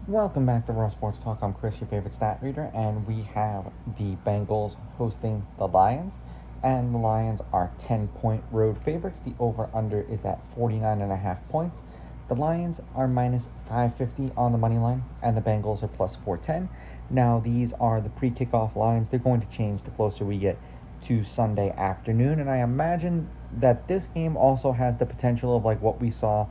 Welcome back to Raw Sports Talk. I'm Chris, your favorite stat reader, and we have the Bengals hosting the Lions. And the Lions are 10-point road favorites. The over-under is at 49.5 points. The Lions are minus 550 on the money line, and the Bengals are plus 410. Now, these are the pre-kickoff lines. They're going to change the closer we get to Sunday afternoon, and I imagine that this game also has the potential of like what we saw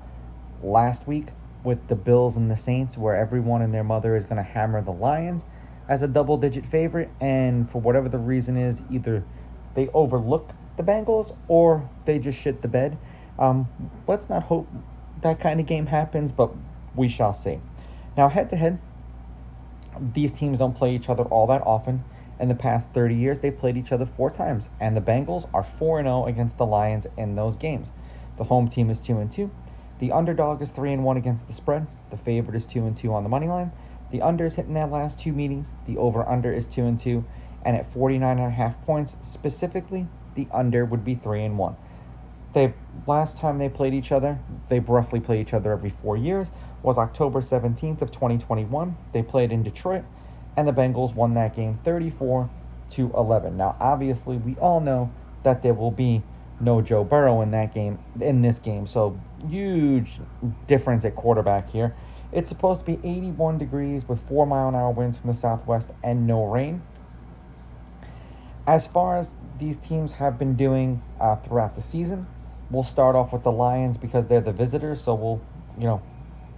last week with the Bills and the Saints, where everyone and their mother is going to hammer the Lions as a double-digit favorite, and for whatever the reason is, either they overlook the Bengals or they just shit the bed. Let's not hope that kind of game happens, but we shall see. Now, head-to-head, these teams don't play each other all that often. In the past 30 years, they played each other 4 times, and the Bengals are 4-0 against the Lions in those games. The home team is 2-2. The underdog is 3-1 against the spread. The favorite is 2-2 on the money line. The under is hitting their last 2 meetings. The over/under is 2-2, and at 49.5 points specifically, the under would be 3-1. They last time they played each other, they roughly play each other every 4 years, was October 17th of 2021. They played in Detroit, and the Bengals won that game 34-11. Now, obviously, we all know that there will be no Joe Burrow in this game. So huge difference at quarterback here. It's supposed to be 81 degrees with 4-mile-an-hour winds from the southwest and no rain. As far as these teams have been doing throughout the season, we'll start off with the Lions because they're the visitors. So we'll,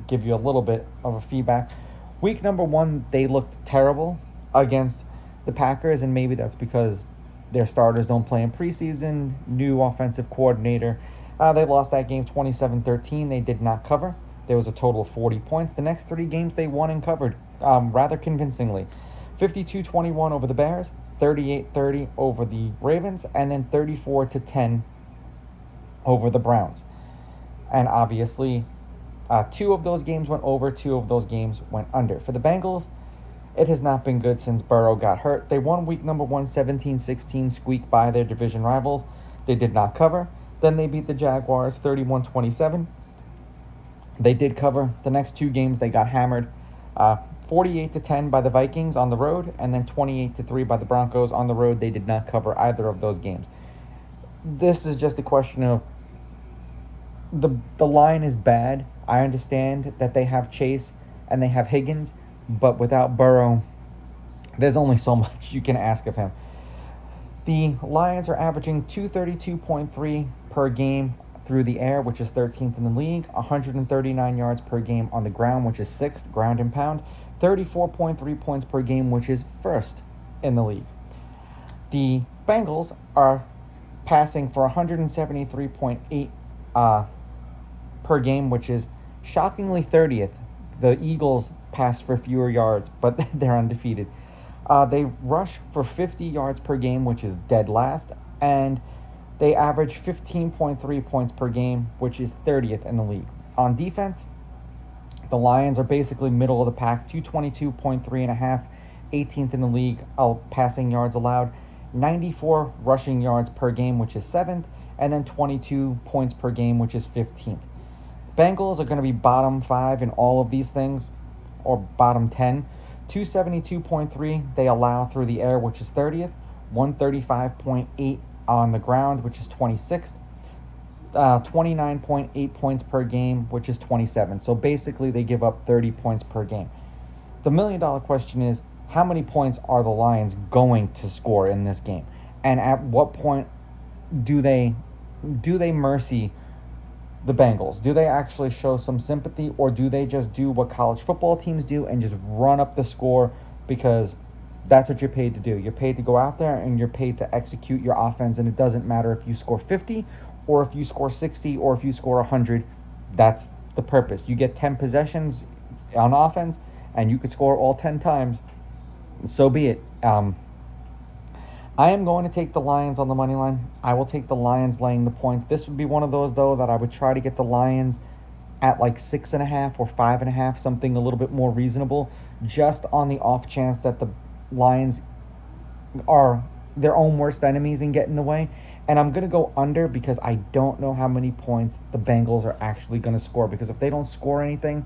give you a little bit of a feedback. Week number 1, they looked terrible against the Packers, and maybe that's because their starters don't play in preseason, new offensive coordinator. They lost that game 27-13. They did not cover. There was a total of 40 points. The next 3 games they won and covered rather convincingly. 52-21 over the Bears, 38-30 over the Ravens, and then 34-10 over the Browns. And obviously, 2 of those games went over, 2 of those games went under. For the Bengals, it has not been good since Burrow got hurt. They won week number 1, 17-16, squeaked by their division rivals. They did not cover. Then they beat the Jaguars 31-27. They did cover. The next 2 games they got hammered. 48-10 by the Vikings on the road, and then 28-3 by the Broncos on the road. They did not cover either of those games. This is just a question of the line is bad. I understand that they have Chase and they have Higgins, but without Burrow, there's only so much you can ask of him. The Lions are averaging 232.3 per game through the air, which is 13th in the league, 139 yards per game on the ground, which is 6th, ground and pound, 34.3 points per game, which is 1st in the league. The Bengals are passing for 173.8 per game, which is shockingly 30th. The Eagles pass for fewer yards, but they're undefeated. They rush for 50 yards per game, which is dead last, and they average 15.3 points per game, which is 30th in the league. On defense, the Lions are basically middle of the pack, 222.3.5, 18th in the league, passing yards allowed, 94 rushing yards per game, which is 7th, and then 22 points per game, which is 15th. Bengals are going to be bottom 5 in all of these things, or bottom 10. 272.3 they allow through the air, which is 30th. 135.8 on the ground, which is 26th. 29.8 points per game, which is 27th. So basically, they give up 30 points per game. The million-dollar question is, how many points are the Lions going to score in this game? And at what point do they mercy the Bengals? Do they actually show some sympathy, or do they just do what college football teams do and just run up the score because that's what you're paid to do? You're paid to go out there and you're paid to execute your offense, and it doesn't matter if you score 50 or if you score 60 or if you score 100. That's the purpose. You get 10 possessions on offense and you could score all 10 times. So be it. I am going to take the Lions on the money line. I will take the Lions laying the points. This would be one of those, though, that I would try to get the Lions at like 6.5 or 5.5, something a little bit more reasonable, just on the off chance that the Lions are their own worst enemies and get in the way. And I'm going to go under because I don't know how many points the Bengals are actually going to score. Because if they don't score anything,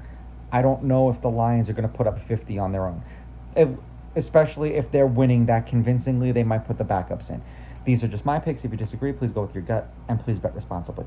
I don't know if the Lions are going to put up 50 on their own. If, Especially if they're winning that convincingly, they might put the backups in. These are just my picks. If you disagree, please go with your gut, and please bet responsibly.